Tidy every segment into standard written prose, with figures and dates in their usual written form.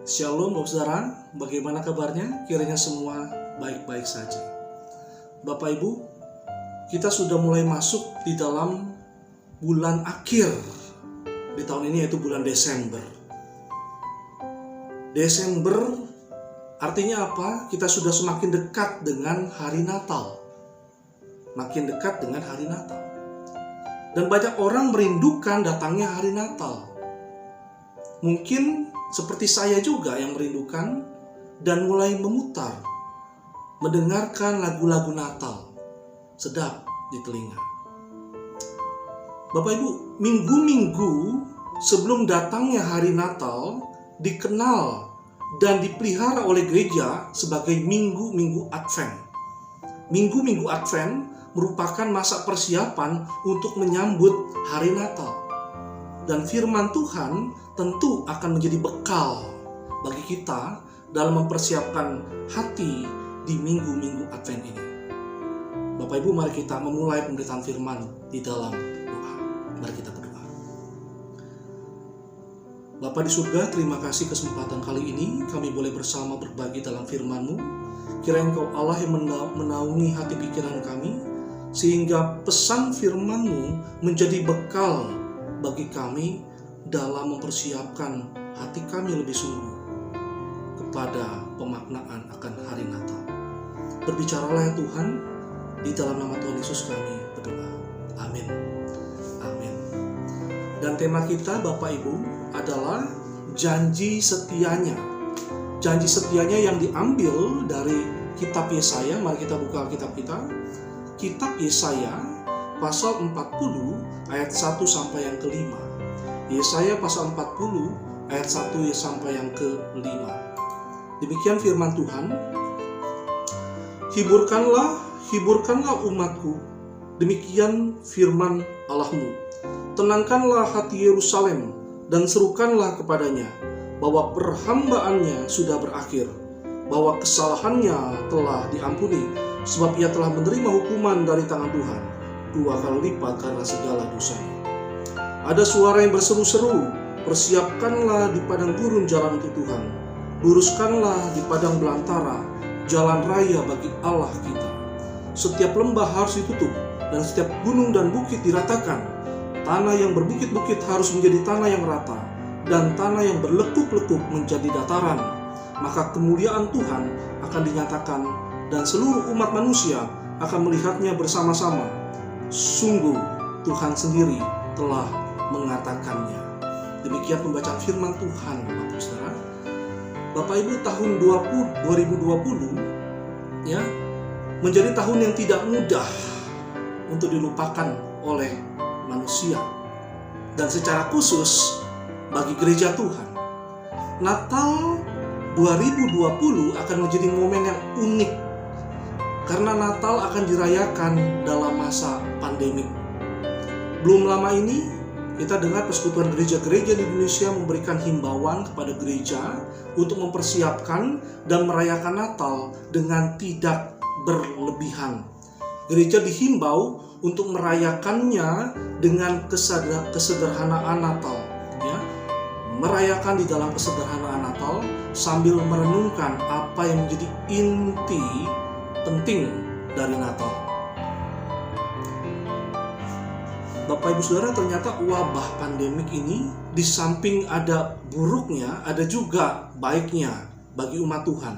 Shalom Bapak Saudara, bagaimana kabarnya? Kiranya semua baik-baik saja. Bapak Ibu, kita sudah mulai masuk di dalam bulan akhir di tahun ini, yaitu bulan Desember. Desember artinya apa? Kita sudah semakin dekat dengan hari Natal. Makin dekat dengan hari Natal. Dan banyak orang merindukan datangnya hari Natal. Mungkin seperti saya juga yang merindukan dan mulai memutar, mendengarkan lagu-lagu Natal. Sedap di telinga. Bapak Ibu, minggu-minggu sebelum datangnya hari Natal dikenal dan dipelihara oleh gereja sebagai minggu-minggu Advent. Minggu-minggu Advent merupakan masa persiapan untuk menyambut hari Natal. Dan firman Tuhan tentu akan menjadi bekal bagi kita dalam mempersiapkan hati di minggu-minggu Advent ini. Bapak Ibu, mari kita memulai pemberitaan firman di dalam doa. Mari kita berdoa. Bapa di surga, terima kasih kesempatan kali ini kami boleh bersama berbagi dalam firman-Mu. Kiranya Engkau Allah yang menaungi hati pikiran kami, sehingga pesan firman-Mu menjadi bekal bagi kami dalam mempersiapkan hati kami lebih sungguh kepada pemaknaan akan hari Natal. Berbicaralah ya Tuhan, di dalam nama Tuhan Yesus kami berdoa. Amin. Amin. Dan tema kita Bapak Ibu adalah janji setianya. Janji setianya yang diambil dari kitab Yesaya. Mari kita buka kitab kita. Kitab Yesaya pasal 40 ayat 1 sampai yang ke-5. Yesaya pasal 40 ayat 1 sampai yang ke-5. Demikian firman Tuhan. Hiburkanlah umatku. Demikian firman Allahmu. Tenangkanlah hati Yerusalem dan serukanlah kepadanya bahwa perhambaannya sudah berakhir, bahwa kesalahannya telah diampuni, sebab ia telah menerima hukuman dari tangan Tuhan 2 kali lipat karena segala dosanya. Ada suara yang berseru-seru, persiapkanlah di padang gurun jalan untuk Tuhan, luruskanlah di padang belantara jalan raya bagi Allah kita. Setiap lembah harus ditutup dan setiap gunung dan bukit diratakan. Tanah yang berbukit-bukit harus menjadi tanah yang rata dan tanah yang berlekuk-lekuk menjadi dataran. Maka kemuliaan Tuhan akan dinyatakan dan seluruh umat manusia akan melihatnya bersama-sama. Sungguh Tuhan sendiri telah mengatakannya. Demikian pembacaan firman Tuhan, Bapak Saudara. Bapak Ibu, tahun 2020 ya menjadi tahun yang tidak mudah untuk dilupakan oleh manusia, dan secara khusus bagi gereja Tuhan. Natal 2020 akan menjadi momen yang unik karena Natal akan dirayakan dalam masa pandemik. Belum lama ini kita dengar Persekutuan Gereja-Gereja di Indonesia memberikan himbauan kepada gereja untuk mempersiapkan dan merayakan Natal dengan tidak berlebihan. Gereja dihimbau untuk merayakannya dengan kesederhanaan Natal, ya. Merayakan di dalam kesederhanaan Natal sambil merenungkan apa yang menjadi inti penting dari Natal. Bapak Ibu Saudara, ternyata wabah pandemik ini di samping ada buruknya, ada juga baiknya bagi umat Tuhan.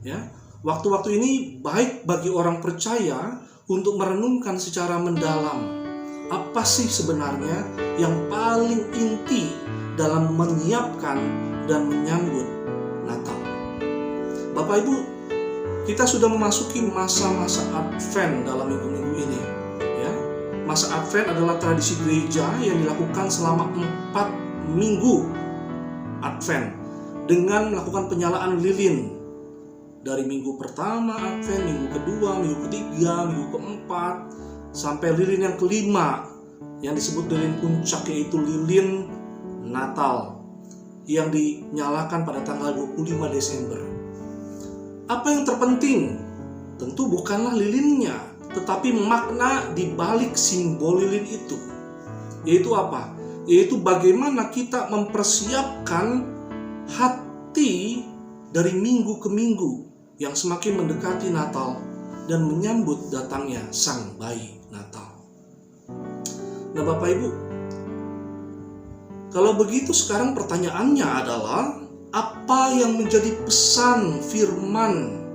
Ya, waktu-waktu ini baik bagi orang percaya untuk merenungkan secara mendalam apa sih sebenarnya yang paling inti dalam menyiapkan dan menyambut Natal. Bapak Ibu, kita sudah memasuki masa-masa Advent dalam minggu-minggu ini. Ya, masa Advent adalah tradisi gereja yang dilakukan selama 4 minggu Advent dengan melakukan penyalaan lilin. Dari minggu pertama Advent, minggu kedua, minggu ketiga, minggu keempat, sampai lilin yang kelima yang disebut lilin puncak, yaitu lilin Natal yang dinyalakan pada tanggal 25 Desember. Apa yang terpenting? Tentu bukanlah lilinnya, tetapi makna di balik simbol lilin itu. Yaitu apa? Yaitu bagaimana kita mempersiapkan arti dari minggu ke minggu yang semakin mendekati Natal dan menyambut datangnya Sang Bayi Natal. Nah, Bapak Ibu, kalau begitu sekarang pertanyaannya adalah, apa yang menjadi pesan firman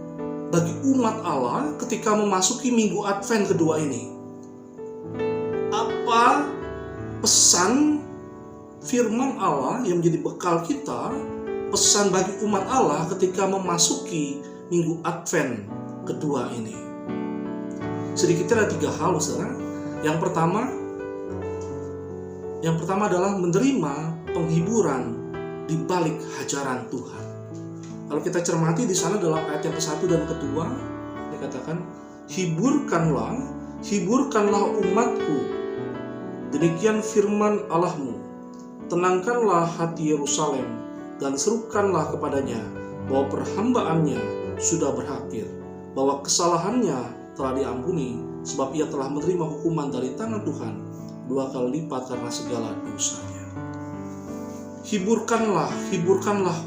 bagi umat Allah ketika memasuki minggu Advent kedua ini? Apa pesan firman Allah yang menjadi bekal kita, pesan bagi umat Allah ketika memasuki minggu Advent kedua ini? Sedikitnya ada 3 hal, saudara. Yang pertama adalah menerima penghiburan di balik hajaran Tuhan. Kalau kita cermati di sana dalam ayat yang ke-1 dan ke-2, dikatakan, hiburkanlah umatku, demikian firman Allahmu, tenangkanlah hati Yerusalem dan serukanlah kepadanya bahwa perhambaannya sudah berakhir, bahwa kesalahannya telah diampuni, sebab ia telah menerima hukuman dari tangan Tuhan 2 kali lipat karena segala dosanya. Hiburkanlah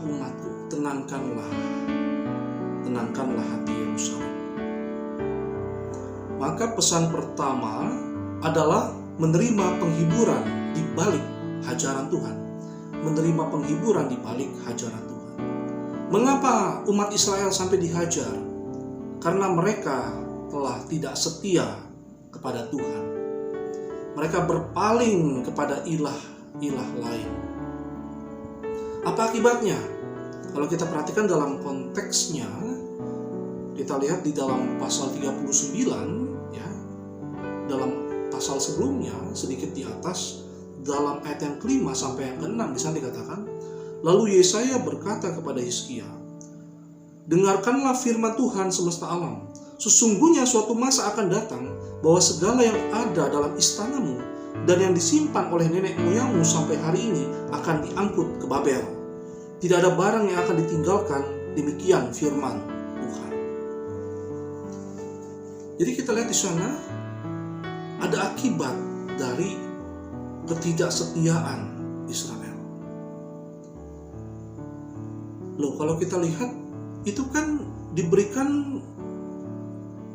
umatku, tenangkanlah hati Yerusalem. Maka pesan pertama adalah menerima penghiburan di balik hajaran Tuhan. Menerima penghiburan di balik hajaran Tuhan. Mengapa umat Israel sampai dihajar? Karena mereka telah tidak setia kepada Tuhan. Mereka berpaling kepada ilah lain. Apa akibatnya? Kalau kita perhatikan dalam konteksnya, kita lihat di dalam pasal 39, ya, dalam pasal sebelumnya, sedikit di atas, dalam ayat yang ke-5 sampai yang ke-6, di sana dikatakan, lalu Yesaya berkata kepada Hizkia, dengarkanlah firman Tuhan semesta alam. Sesungguhnya suatu masa akan datang bahwa segala yang ada dalam istanamu dan yang disimpan oleh nenek moyangmu sampai hari ini akan diangkut ke Babel. Tidak ada barang yang akan ditinggalkan, demikian firman Tuhan. Jadi kita lihat di sana ada akibat dari ketidaksetiaan Israel. Loh, kalau kita lihat itu kan diberikan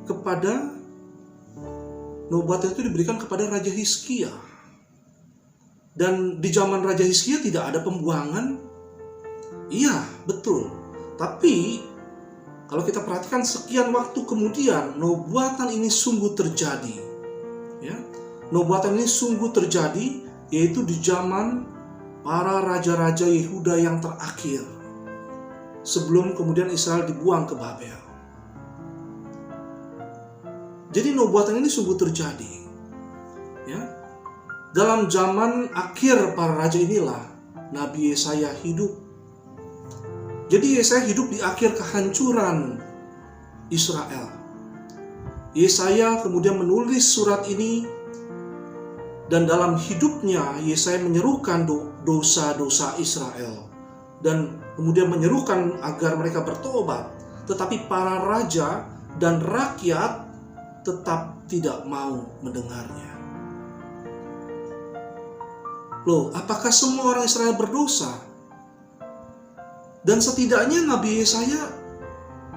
kepada nubuatan itu diberikan kepada Raja Hizkia. Dan di zaman Raja Hizkia tidak ada pembuangan. Iya, betul. Tapi kalau kita perhatikan sekian waktu kemudian nubuatan ini sungguh terjadi. Ya. Nubuatan ini sungguh terjadi, yaitu di zaman para raja-raja Yehuda yang terakhir. Sebelum kemudian Israel dibuang ke Babel. Jadi nubuatan ini sungguh terjadi. Ya. Dalam zaman akhir para raja inilah Nabi Yesaya hidup. Jadi Yesaya hidup di akhir kehancuran Israel. Yesaya kemudian menulis surat ini, dan dalam hidupnya Yesaya menyerukan dosa-dosa Israel dan kemudian menyerukan agar mereka bertobat. Tetapi para raja dan rakyat tetap tidak mau mendengarnya. Loh, apakah semua orang Israel berdosa? Dan setidaknya Nabi Yesaya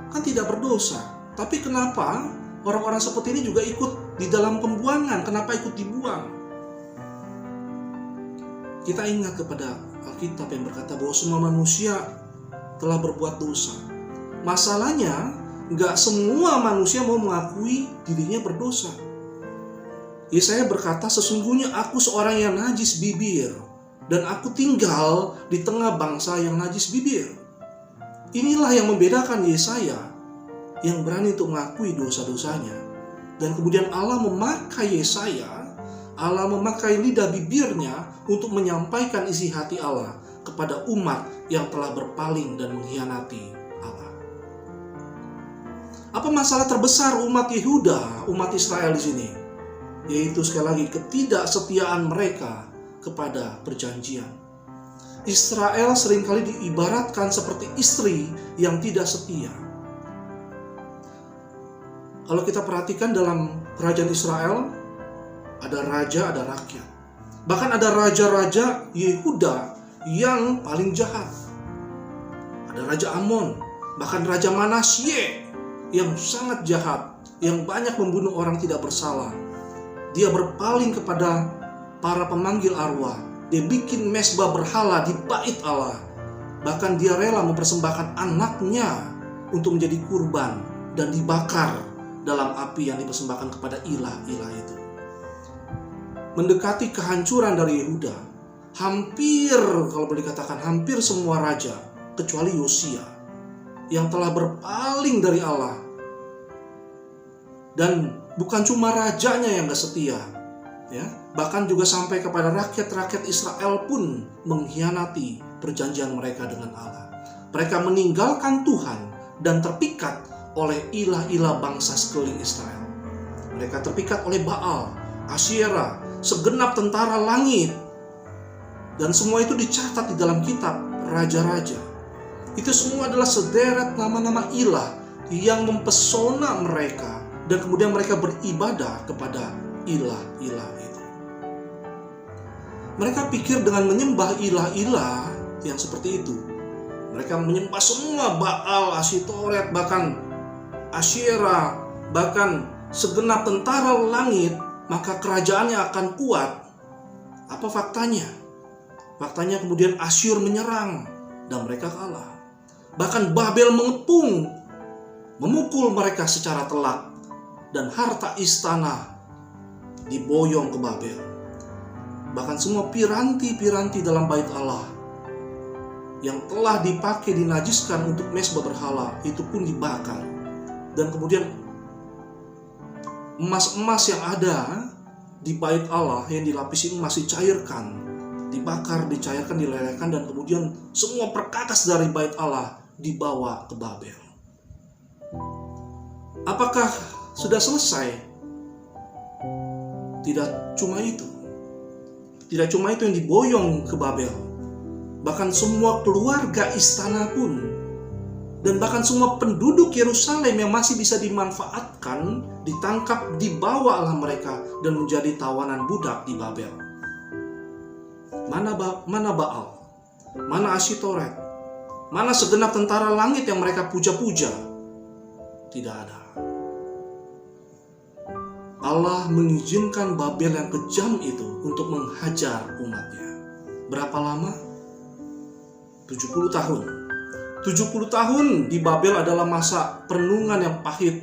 kan tidak berdosa. Tapi kenapa orang-orang seperti ini juga ikut di dalam pembuangan? Kenapa ikut dibuang? Kita ingat kepada Alkitab yang berkata bahwa semua manusia telah berbuat dosa. Masalahnya, gak semua manusia mau mengakui dirinya berdosa. Yesaya berkata, sesungguhnya aku seorang yang najis bibir, dan aku tinggal di tengah bangsa yang najis bibir. Inilah yang membedakan Yesaya, yang berani untuk mengakui dosa-dosanya. Dan kemudian Allah memakai Yesaya, Allah memakai lidah bibirnya untuk menyampaikan isi hati Allah kepada umat yang telah berpaling dan mengkhianati Allah. Apa masalah terbesar umat Yehuda, umat Israel di sini? Yaitu sekali lagi ketidaksetiaan mereka kepada perjanjian. Israel seringkali diibaratkan seperti istri yang tidak setia. Kalau kita perhatikan dalam kerajaan Israel, ada raja, ada rakyat. Bahkan ada raja-raja Yehuda yang paling jahat. ada Raja Amon, bahkan Raja Manasye yang sangat jahat, yang banyak membunuh orang tidak bersalah. Dia berpaling kepada para pemanggil arwah. Dia bikin mezbah berhala di bait Allah. Bahkan dia rela mempersembahkan anaknya untuk menjadi kurban dan dibakar dalam api yang dipersembahkan kepada ilah-ilah itu. Mendekati kehancuran dari Yehuda, hampir, kalau boleh dikatakan, hampir semua raja kecuali Yosia yang telah berpaling dari Allah. Dan bukan cuma rajanya yang gak setia, ya, bahkan juga sampai kepada rakyat-rakyat Israel pun mengkhianati perjanjian mereka dengan Allah. Mereka meninggalkan Tuhan dan terpikat oleh ilah-ilah bangsa sekeliling Israel. Mereka terpikat oleh Baal, Asyera, segenap tentara langit. Dan semua itu dicatat di dalam kitab Raja-Raja. Itu semua adalah sederet nama-nama ilah yang mempesona mereka, dan kemudian mereka beribadah kepada ilah-ilah itu. Mereka pikir dengan menyembah ilah-ilah yang seperti itu, mereka menyembah semua Baal, Asitoret, bahkan Asyera, bahkan segenap tentara langit, maka kerajaannya akan kuat. Apa faktanya? Faktanya kemudian Asyur menyerang dan mereka kalah. Bahkan Babel mengepung, memukul mereka secara telak, dan harta istana diboyong ke Babel. Bahkan semua piranti-piranti dalam bait Allah yang telah dipakai dinajiskan untuk mezbah berhala itu pun dibakar. Dan kemudian emas-emas yang ada di bait Allah yang dilapisi emas dicairkan, dibakar, dicairkan, dilelehkan, dan kemudian semua perkakas dari bait Allah dibawa ke Babel. Apakah sudah selesai? Tidak cuma itu. Tidak cuma itu yang diboyong ke Babel. Bahkan semua keluarga istana pun, dan bahkan semua penduduk Yerusalem yang masih bisa dimanfaatkan, ditangkap, dibawalah mereka dan menjadi tawanan budak di Babel. Mana Baal? Mana Asitoret? Mana segenap tentara langit yang mereka puja-puja? Tidak ada. Allah mengizinkan Babel yang kejam itu untuk menghajar umatnya. Berapa lama? 70 tahun. 70 tahun di Babel adalah masa perenungan yang pahit,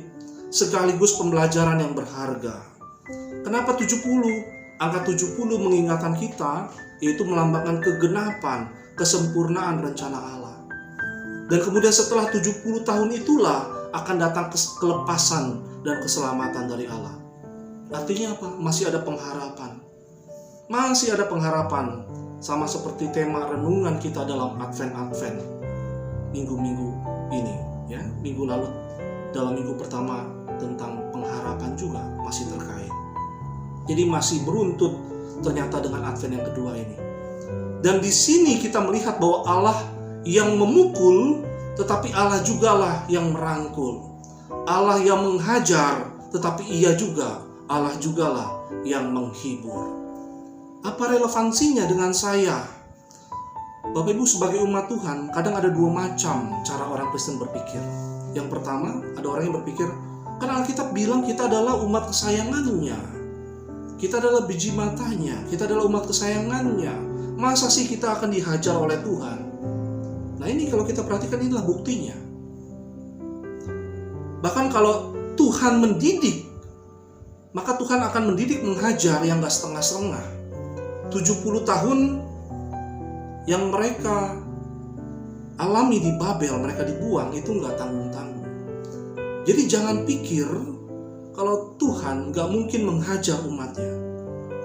sekaligus pembelajaran yang berharga. Kenapa 70? Angka 70 mengingatkan kita, yaitu melambangkan kegenapan, kesempurnaan rencana Allah. Dan kemudian setelah 70 tahun itulah akan datang kelepasan dan keselamatan dari Allah. Artinya apa? Masih ada pengharapan. Masih ada pengharapan. Sama seperti tema renungan kita dalam Advent minggu-minggu ini, ya. Minggu lalu dalam minggu pertama tentang pengharapan juga masih terkait. Jadi masih beruntut ternyata dengan Advent yang kedua ini. Dan di sini kita melihat bahwa Allah yang memukul, tetapi Allah jugalah yang merangkul. Allah yang menghajar, tetapi Allah jugalah yang menghibur. Apa relevansinya dengan saya? Bapak Ibu, sebagai umat Tuhan, kadang ada dua macam cara orang Kristen berpikir. Yang pertama, ada orang yang berpikir, kan Alkitab bilang kita adalah umat kesayangannya. Kita adalah biji matanya, kita adalah umat kesayangannya. Masa sih kita akan dihajar oleh Tuhan? Nah ini kalau kita perhatikan, inilah buktinya. Bahkan kalau Tuhan mendidik, maka Tuhan akan mendidik menghajar yang gak setengah-setengah. 70 tahun yang mereka alami di Babel, mereka dibuang, itu gak tanggung-tanggung. Jadi jangan pikir kalau Tuhan gak mungkin menghajar umatnya.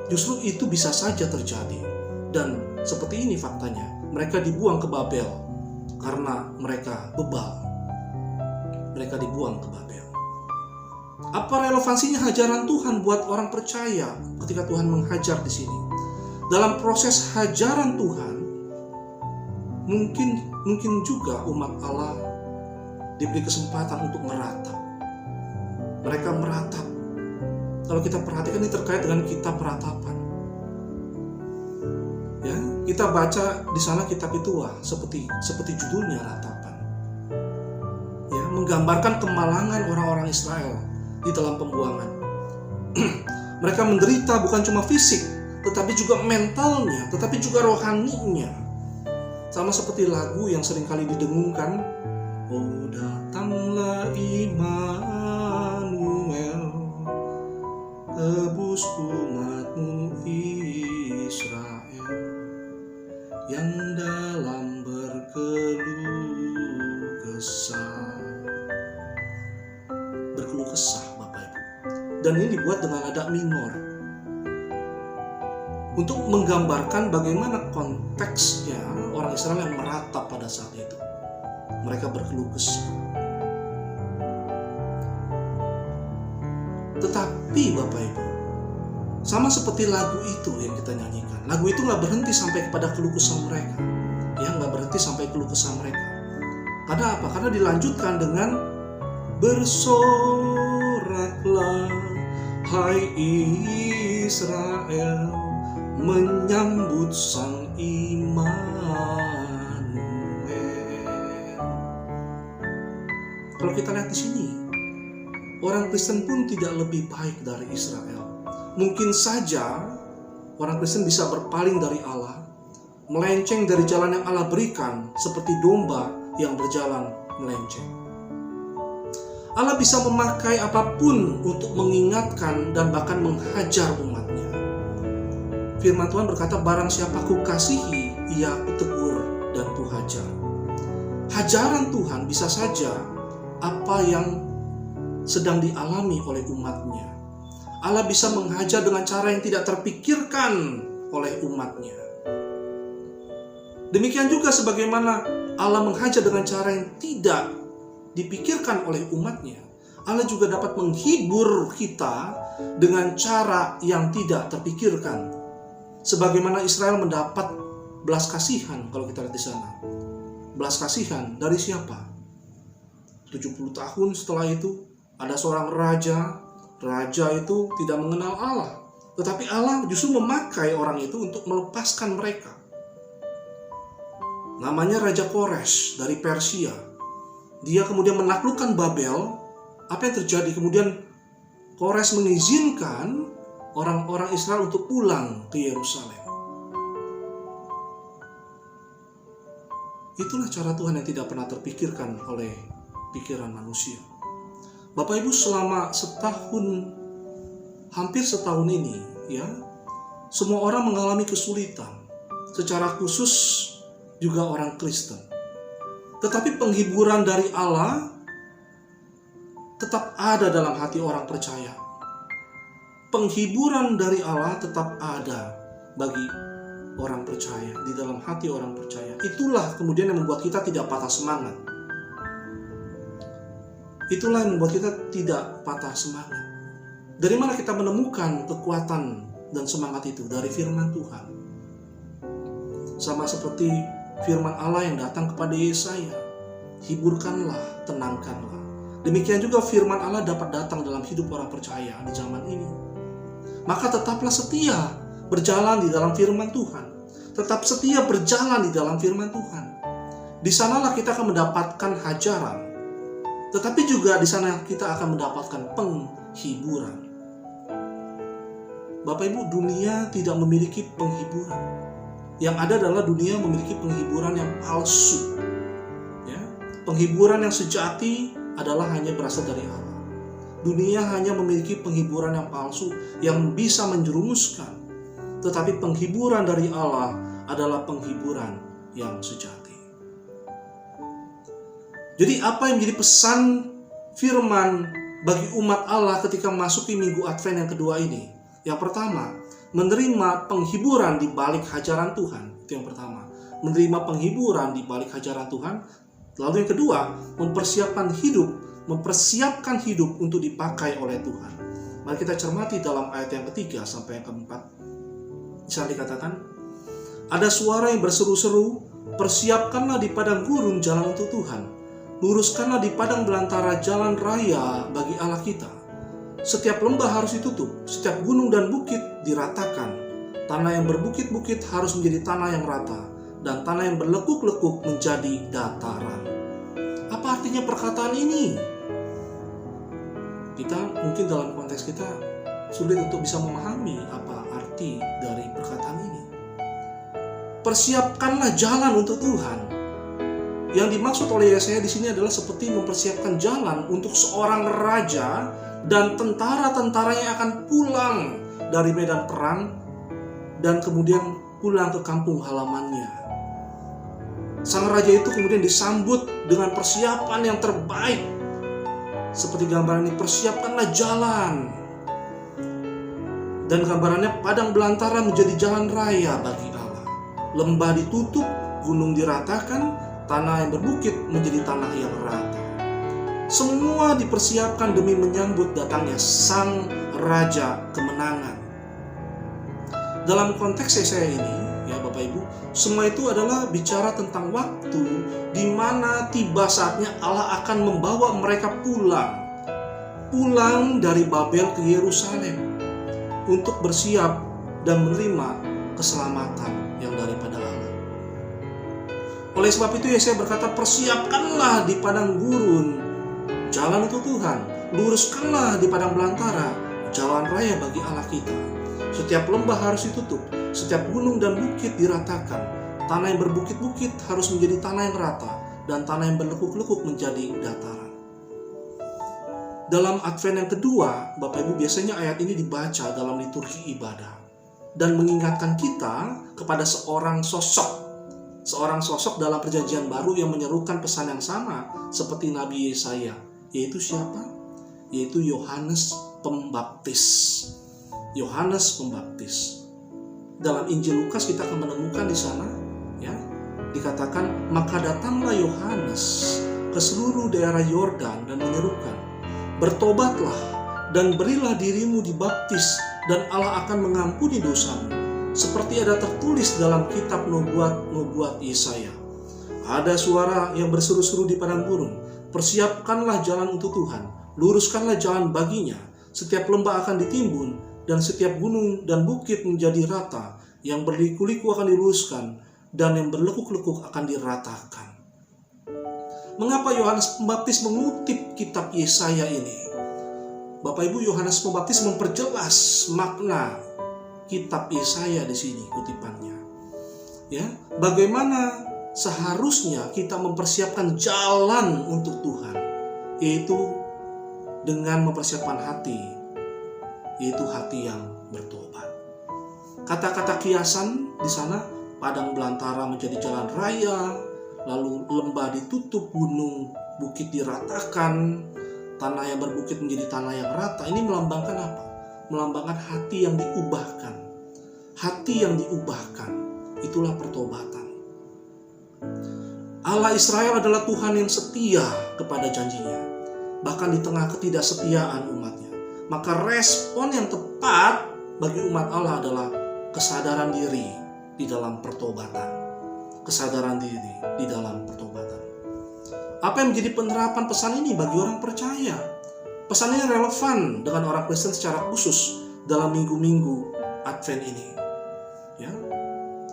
Justru itu bisa saja terjadi. Dan seperti ini faktanya, mereka dibuang ke Babel karena mereka bebal. Mereka dibuang ke Babel. Apa relevansinya hajaran Tuhan buat orang percaya ketika Tuhan menghajar di sini? Dalam proses hajaran Tuhan, mungkin juga umat Allah diberi kesempatan untuk meratap. Mereka meratap. Kalau kita perhatikan, ini terkait dengan kitab peratapan. Ya, kita baca di sana kitab itu seperti judulnya, ratapan. menggambarkan kemalangan orang-orang Israel di dalam pembuangan. Mereka menderita bukan cuma fisik, tetapi juga mentalnya, tetapi juga rohaninya. Sama seperti lagu yang seringkali didengungkan, "Oh datanglah Immanuel, tebus umatmu Israel, yang dalam berkeluh kesah." Berkeluh kesah, Bapak Ibu. Dan ini dibuat dengan nada minor untuk menggambarkan bagaimana konteksnya orang Israel yang meratap pada saat itu. Mereka berkeluh kesah. Tetapi Bapak Ibu, sama seperti lagu itu yang kita nyanyikan, lagu itu gak berhenti sampai kepada keluh kesah mereka. Ya, gak berhenti sampai keluh kesah mereka. Karena apa? Karena dilanjutkan dengan bersoraklah hai Israel, menyambut sang Immanuel. Kalau kita lihat di sini, orang Kristen pun tidak lebih baik dari Israel. Mungkin saja orang Kristen bisa berpaling dari Allah, melenceng dari jalan yang Allah berikan, seperti domba yang berjalan melenceng. Allah bisa memakai apapun untuk mengingatkan dan bahkan menghajar umatnya. Firman Tuhan berkata, "Barang siapa kukasihi, ia kutegur dan kuhajar." Hajaran Tuhan bisa saja apa yang sedang dialami oleh umatnya. Allah bisa menghajar dengan cara yang tidak terpikirkan oleh umatnya. Demikian juga sebagaimana Allah menghajar dengan cara yang tidak dipikirkan oleh umatnya, Allah juga dapat menghibur kita dengan cara yang tidak terpikirkan. Sebagaimana Israel mendapat belas kasihan, kalau kita lihat di sana. Belas kasihan dari siapa? 70 tahun setelah itu ada seorang raja. Raja itu tidak mengenal Allah, tetapi Allah justru memakai orang itu untuk melepaskan mereka. Namanya Raja Kores dari Persia. Dia kemudian menaklukkan Babel. Apa yang terjadi? Kemudian Kores mengizinkan orang-orang Israel untuk pulang ke Yerusalem. Itulah cara Tuhan yang tidak pernah terpikirkan oleh pikiran manusia. Bapak Ibu, selama hampir setahun ini, ya, semua orang mengalami kesulitan. Secara khusus juga orang Kristen. Tetapi penghiburan dari Allah tetap ada dalam hati orang percaya. Penghiburan dari Allah tetap ada bagi orang percaya, di dalam hati orang percaya. Itulah kemudian yang membuat kita tidak patah semangat. Itulah yang membuat kita tidak patah semangat. Dari mana kita menemukan kekuatan dan semangat itu? Dari firman Tuhan. Sama seperti firman Allah yang datang kepada Yesaya. Hiburkanlah, tenangkanlah. Demikian juga firman Allah dapat datang dalam hidup orang percaya di zaman ini. Maka tetaplah setia berjalan di dalam firman Tuhan. Tetap setia berjalan di dalam firman Tuhan. Di sanalah kita akan mendapatkan hajaran. Tetapi juga di sana kita akan mendapatkan penghiburan. Bapak Ibu, dunia tidak memiliki penghiburan. Yang ada adalah dunia memiliki penghiburan yang palsu. Ya, penghiburan yang sejati adalah hanya berasal dari Allah. Dunia hanya memiliki penghiburan yang palsu yang bisa menjerumuskan. Tetapi penghiburan dari Allah adalah penghiburan yang sejati. Jadi apa yang menjadi pesan firman bagi umat Allah ketika memasuki minggu Advent yang kedua ini? Yang pertama, menerima penghiburan di balik hajaran Tuhan. Itu yang pertama. Menerima penghiburan di balik hajaran Tuhan. Lalu yang kedua, mempersiapkan hidup untuk dipakai oleh Tuhan. Mari kita cermati dalam ayat yang ketiga sampai yang keempat. Di sana dikatakan, ada suara yang berseru-seru, persiapkanlah di padang gurun jalan untuk Tuhan. Luruskanlah di padang belantara jalan raya bagi Allah kita. Setiap lembah harus ditutup, setiap gunung dan bukit diratakan. Tanah yang berbukit-bukit harus menjadi tanah yang rata, dan tanah yang berlekuk-lekuk menjadi dataran. Apa artinya perkataan ini? Kita mungkin dalam konteks kita sulit untuk bisa memahami apa arti dari perkataan ini. Persiapkanlah jalan untuk Tuhan. Yang dimaksud oleh Yesaya di sini adalah seperti mempersiapkan jalan untuk seorang raja dan tentara-tentaranya yang akan pulang dari medan perang dan kemudian pulang ke kampung halamannya. Sang raja itu kemudian disambut dengan persiapan yang terbaik. Seperti gambaran ini, persiapkanlah jalan. Dan gambarannya padang belantara menjadi jalan raya bagi Allah. Lembah ditutup, gunung diratakan, tanah yang berbukit menjadi tanah yang rata. Semua dipersiapkan demi menyambut datangnya Sang Raja Kemenangan. Dalam konteks Yesaya ini, ya Bapak Ibu, semua itu adalah bicara tentang waktu di mana tiba saatnya Allah akan membawa mereka pulang dari Babel ke Yerusalem untuk bersiap dan menerima keselamatan yang daripada Allah. Oleh sebab itu Yesaya berkata, persiapkanlah di padang gurun jalan untuk Tuhan, luruskanlah di padang belantara jalan raya bagi Allah kita. Setiap lembah harus ditutup, setiap gunung dan bukit diratakan. Tanah yang berbukit-bukit harus menjadi tanah yang rata, dan tanah yang berlekuk-lekuk menjadi dataran. Dalam Advent yang kedua, Bapak Ibu, biasanya ayat ini dibaca dalam liturgi ibadah dan mengingatkan kita kepada seorang sosok dalam perjanjian baru yang menyerukan pesan yang sama seperti Nabi Yesaya, yaitu siapa? Yaitu Yohanes Pembaptis. Yohanes Pembaptis. Dalam Injil Lukas kita akan menemukan di sana, ya, dikatakan, maka datanglah Yohanes ke seluruh daerah Yordan dan menyerukan, bertobatlah dan berilah dirimu dibaptis dan Allah akan mengampuni dosamu, seperti ada tertulis dalam kitab nubuat Yesaya. Ada suara yang berseru-seru di padang gurun, persiapkanlah jalan untuk Tuhan, luruskanlah jalan baginya, setiap lembah akan ditimbun dan setiap gunung dan bukit menjadi rata, yang berliku-liku akan diluruskan dan yang berlekuk-lekuk akan diratakan. Mengapa Yohanes Pembaptis mengutip kitab Yesaya ini? Bapak Ibu, Yohanes Pembaptis memperjelas makna kitab Yesaya di sini kutipannya. Ya, bagaimana seharusnya kita mempersiapkan jalan untuk Tuhan, yaitu dengan mempersiapkan hati, yaitu hati yang bertobat. Kata-kata kiasan di sana, padang belantara menjadi jalan raya, lalu lembah ditutup, gunung bukit diratakan, tanah yang berbukit menjadi tanah yang rata. Ini melambangkan apa? Melambangkan hati yang diubahkan. Hati yang diubahkan, itulah pertobatan. Allah Israel adalah Tuhan yang setia kepada janjinya, bahkan di tengah ketidaksetiaan umatnya. Maka respon yang tepat bagi umat Allah adalah kesadaran diri di dalam pertobatan. Kesadaran diri di dalam pertobatan. Apa yang menjadi penerapan pesan ini bagi orang percaya? Pesan ini relevan dengan orang Kristen secara khusus dalam minggu-minggu Advent ini. Ya,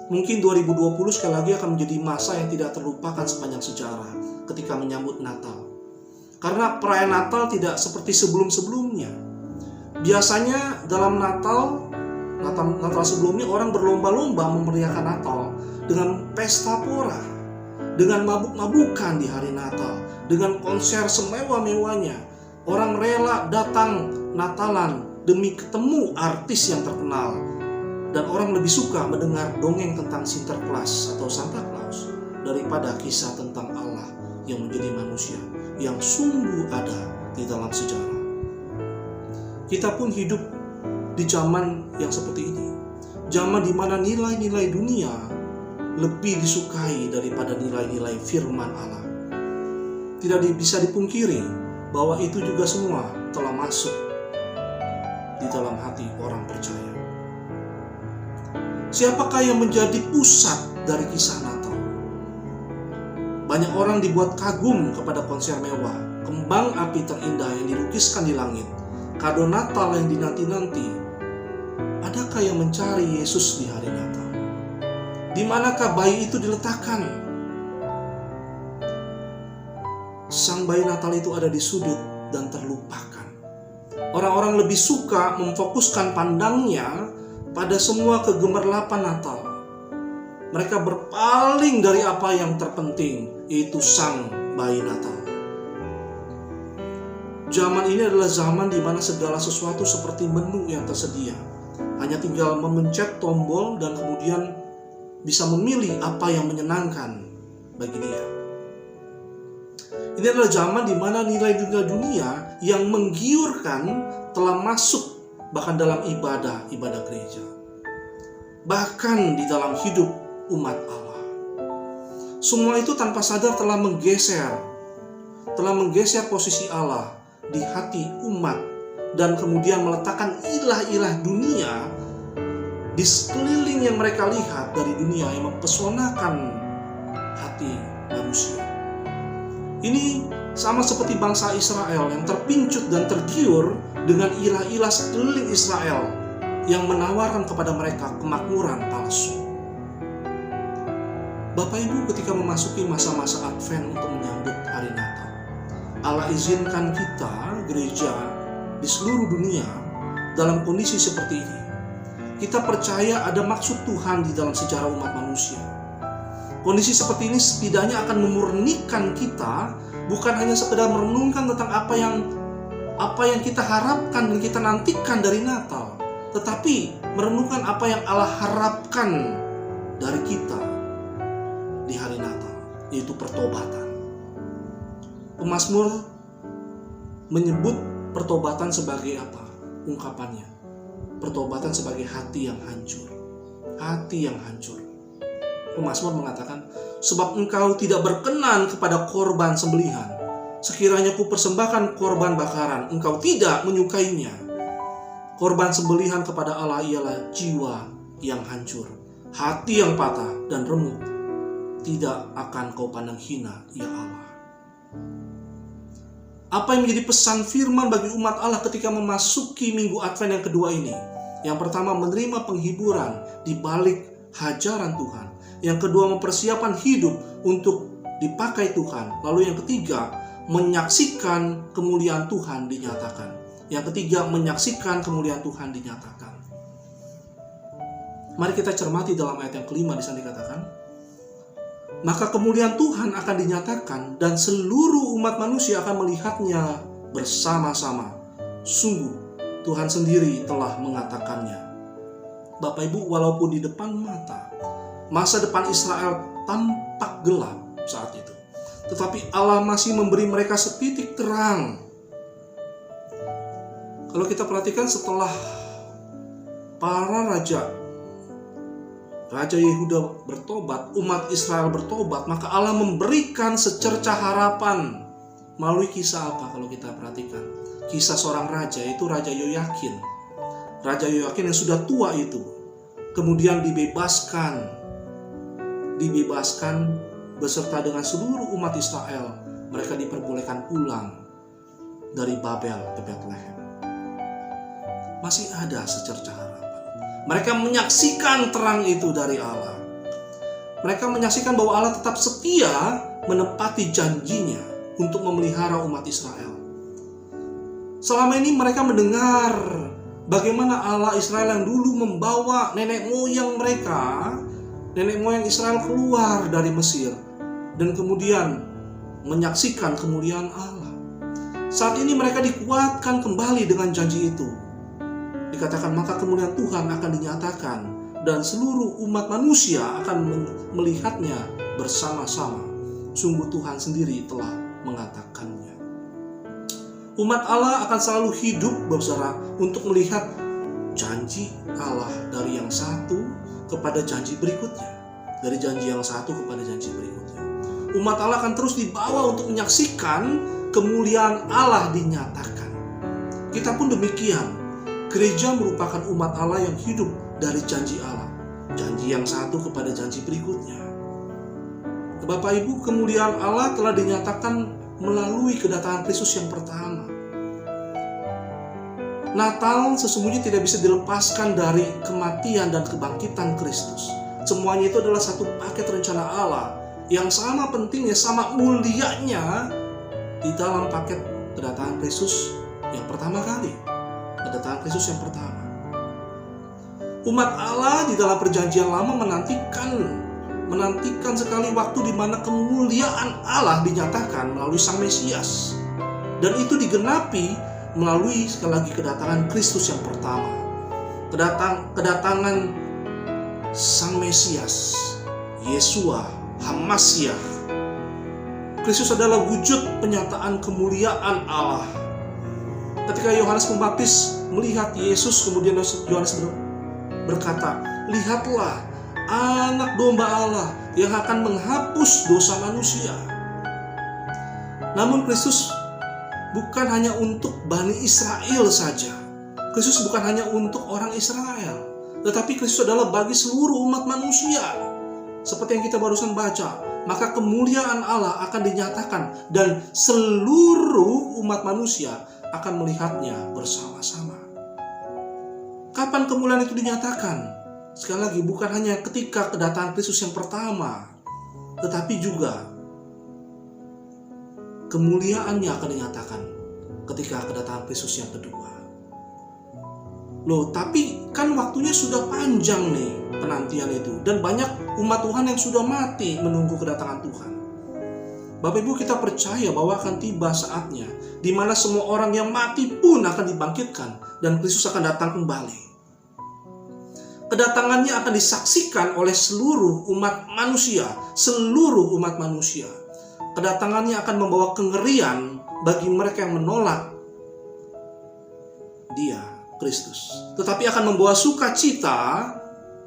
mungkin 2020 sekali lagi akan menjadi masa yang tidak terlupakan sepanjang sejarah ketika menyambut Natal. Karena perayaan Natal tidak seperti sebelum-sebelumnya. Biasanya dalam Natal sebelumnya orang berlomba-lomba memeriahkan Natal dengan pesta pora, dengan mabuk-mabukan di hari Natal, dengan konser semewah-mewahnya. Orang rela datang Natalan demi ketemu artis yang terkenal, dan orang lebih suka mendengar dongeng tentang Sinterklas atau Santa Claus daripada kisah tentang Allah yang menjadi manusia yang sungguh ada di dalam sejarah. Kita pun hidup di zaman yang seperti ini. Zaman di mana nilai-nilai dunia lebih disukai daripada nilai-nilai firman Allah. Tidak bisa dipungkiri bahwa itu juga semua telah masuk di dalam hati orang percaya. Siapakah yang menjadi pusat dari kisah Natal? Banyak orang dibuat kagum kepada konser mewah, kembang api terindah yang dilukiskan di langit, kado Natal yang dinanti-nanti. Adakah yang mencari Yesus di hari Natal? Di manakah bayi itu diletakkan? Sang bayi Natal itu ada di sudut dan terlupakan. Orang-orang lebih suka memfokuskan pandangnya pada semua kegemerlapan Natal. Mereka berpaling dari apa yang terpenting, yaitu sang bayi Natal. Zaman ini adalah zaman di mana segala sesuatu seperti menu yang tersedia. Hanya tinggal memencet tombol dan kemudian bisa memilih apa yang menyenangkan bagi dia. Ini adalah zaman di mana nilai-nilai dunia yang menggiurkan telah masuk bahkan dalam ibadah gereja. Bahkan di dalam hidup umat Allah. Semua itu tanpa sadar telah menggeser posisi Allah di hati umat dan kemudian meletakkan ilah-ilah dunia di sekeliling yang mereka lihat dari dunia yang mempesonakan hati manusia. Ini sama seperti bangsa Israel yang terpincut dan tergiur dengan ilah-ilah sekeliling Israel yang menawarkan kepada mereka kemakmuran palsu. Bapak Ibu, ketika memasuki masa-masa Advent untuk menyambut hari Natal, Allah izinkan kita, gereja di seluruh dunia, dalam kondisi seperti ini. Kita percaya ada maksud Tuhan di dalam sejarah umat manusia. Kondisi seperti ini setidaknya akan memurnikan kita, bukan hanya sekedar merenungkan tentang apa yang kita harapkan dan kita nantikan dari Natal, tetapi merenungkan apa yang Allah harapkan dari kita di hari Natal, yaitu pertobatan. Pemazmur menyebut pertobatan sebagai apa? Ungkapannya, pertobatan sebagai hati yang hancur. Hati yang hancur. Pemazmur mengatakan, sebab engkau tidak berkenan kepada korban sembelihan. Sekiranya ku persembahkan korban bakaran, engkau tidak menyukainya. Korban sembelihan kepada Allah ialah jiwa yang hancur, hati yang patah dan remuk. Tidak akan kau pandang hina, ya Allah. Apa yang menjadi pesan firman bagi umat Allah ketika memasuki minggu Advent yang kedua ini? Yang pertama, menerima penghiburan di balik hajaran Tuhan. Yang kedua, mempersiapkan hidup untuk dipakai Tuhan. Lalu yang ketiga, menyaksikan kemuliaan Tuhan dinyatakan. Yang ketiga, menyaksikan kemuliaan Tuhan dinyatakan. Mari kita cermati dalam ayat yang kelima, di sana dikatakan, maka kemuliaan Tuhan akan dinyatakan dan seluruh umat manusia akan melihatnya bersama-sama. Sungguh Tuhan sendiri telah mengatakannya. Bapak Ibu, walaupun di depan mata masa depan Israel tampak gelap saat itu, tetapi Allah masih memberi mereka setitik terang. Kalau kita perhatikan, setelah para raja Yehuda bertobat, umat Israel bertobat, maka Allah memberikan secerca harapan melalui kisah apa kalau kita perhatikan? Kisah seorang raja, yaitu Raja Yoyakin. Raja Yoyakin yang sudah tua itu kemudian dibebaskan beserta dengan seluruh umat Israel. Mereka diperbolehkan pulang dari Babel ke Bethlehem. Masih ada secerca harapan. Mereka menyaksikan terang itu dari Allah. Mereka menyaksikan bahwa Allah tetap setia menepati janjinya untuk memelihara umat Israel. Selama ini mereka mendengar bagaimana Allah Israel yang dulu membawa nenek moyang Israel keluar dari Mesir dan kemudian menyaksikan kemuliaan Allah. Saat ini mereka dikuatkan kembali dengan janji itu. Dikatakan, maka kemuliaan Tuhan akan dinyatakan dan seluruh umat manusia akan melihatnya bersama-sama. Sungguh Tuhan sendiri telah mengatakannya. Umat Allah akan selalu hidup, saudara, untuk melihat janji Allah dari yang satu kepada janji berikutnya, dari janji yang satu kepada janji berikutnya. Umat Allah akan terus dibawa untuk menyaksikan kemuliaan Allah dinyatakan. Kita pun demikian. Gereja merupakan umat Allah yang hidup dari janji Allah, janji yang satu kepada janji berikutnya. Bapak Ibu, kemuliaan Allah telah dinyatakan melalui kedatangan Kristus yang pertama. Natal sesungguhnya tidak bisa dilepaskan dari kematian dan kebangkitan Kristus. Semuanya itu adalah satu paket rencana Allah yang sama pentingnya, sama mulianya di dalam paket kedatangan Kristus yang pertama kali. Kedatangan Kristus yang pertama. Umat Allah di dalam perjanjian lama menantikan sekali waktu di mana kemuliaan Allah dinyatakan melalui Sang Mesias. Dan itu digenapi melalui sekali lagi kedatangan Kristus yang pertama. Kedatangan Sang Mesias, Yesua HaMasyiah. Kristus adalah wujud penyataan kemuliaan Allah. Ketika Yohanes Pembaptis melihat Yesus, kemudian Yohanes berkata, "Lihatlah anak domba Allah yang akan menghapus dosa manusia." Namun Kristus bukan hanya untuk Bani Israel saja. Kristus bukan hanya untuk orang Israel, tetapi Kristus adalah bagi seluruh umat manusia. Seperti yang kita barusan baca, maka kemuliaan Allah akan dinyatakan dan seluruh umat manusia akan melihatnya bersama-sama. Kapan kemuliaan itu dinyatakan? Sekali lagi, bukan hanya ketika kedatangan Kristus yang pertama, tetapi juga kemuliaannya akan dinyatakan ketika kedatangan Kristus yang kedua. Loh, tapi kan waktunya sudah panjang nih penantian itu, dan banyak umat Tuhan yang sudah mati menunggu kedatangan Tuhan. Bapak Ibu, kita percaya bahwa akan tiba saatnya di mana semua orang yang mati pun akan dibangkitkan dan Kristus akan datang kembali. Kedatangannya akan disaksikan oleh seluruh umat manusia, seluruh umat manusia. Kedatangannya akan membawa kengerian bagi mereka yang menolak Dia, Kristus. Tetapi akan membawa sukacita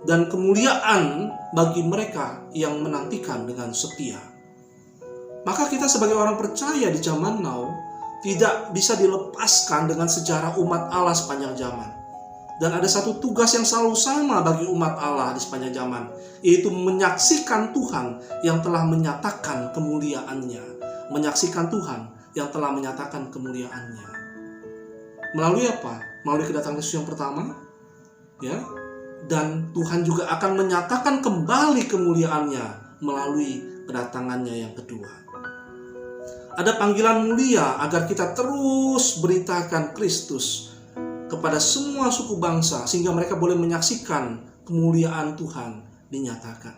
dan kemuliaan bagi mereka yang menantikan dengan setia. Maka kita sebagai orang percaya di zaman now tidak bisa dilepaskan dengan sejarah umat Allah sepanjang zaman. Dan ada satu tugas yang selalu sama bagi umat Allah di sepanjang zaman, yaitu menyaksikan Tuhan yang telah menyatakan kemuliaannya. Menyaksikan Tuhan yang telah menyatakan kemuliaannya. Melalui apa? Melalui kedatangan Kristus yang pertama, ya. Dan Tuhan juga akan menyatakan kembali kemuliaannya melalui kedatangannya yang kedua. Ada panggilan mulia agar kita terus beritakan Kristus kepada semua suku bangsa, sehingga mereka boleh menyaksikan kemuliaan Tuhan dinyatakan.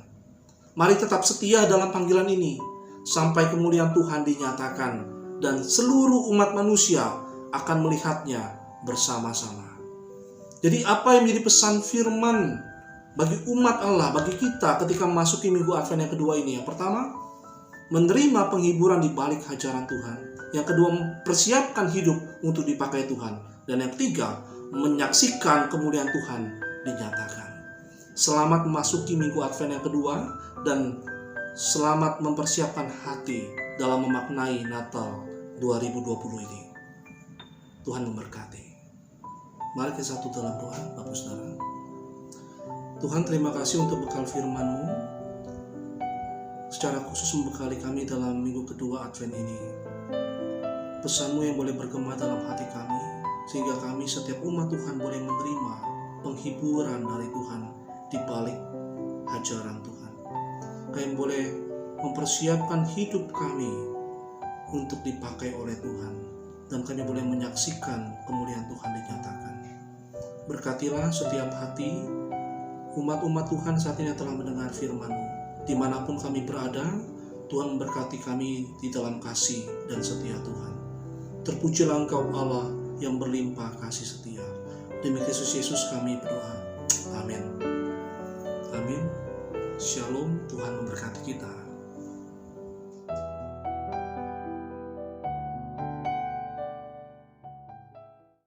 Mari tetap setia dalam panggilan ini sampai kemuliaan Tuhan dinyatakan dan seluruh umat manusia akan melihatnya bersama-sama. Jadi apa yang menjadi pesan firman bagi umat Allah, bagi kita ketika memasuki minggu Advent yang kedua ini? Yang pertama, menerima penghiburan di balik hajaran Tuhan. Yang kedua, mempersiapkan hidup untuk dipakai Tuhan. Dan yang ketiga, menyaksikan kemuliaan Tuhan dinyatakan. Selamat memasuki minggu Advent yang kedua, dan selamat mempersiapkan hati dalam memaknai Natal 2020 ini. Tuhan memberkati. Mari kita satu dalam doa, Bapak Saudara. Tuhan, terima kasih untuk bekal firman-Mu. Secara khusus membekali kami dalam minggu kedua Advent ini. Pesan-Mu yang boleh bergema dalam hati kami, sehingga kami setiap umat Tuhan boleh menerima penghiburan dari Tuhan di balik hajaran Tuhan. Kami boleh mempersiapkan hidup kami untuk dipakai oleh Tuhan, dan kami boleh menyaksikan kemuliaan Tuhan dinyatakan. Berkatilah setiap hati umat-umat Tuhan saat ini yang telah mendengar firman-Mu. Dimanapun kami berada, Tuhan memberkati kami di dalam kasih dan setia Tuhan. Terpujilah Engkau Allah yang berlimpah kasih setia. Demi Kristus Yesus kami berdoa. Amin. Amin. Shalom. Tuhan memberkati kita.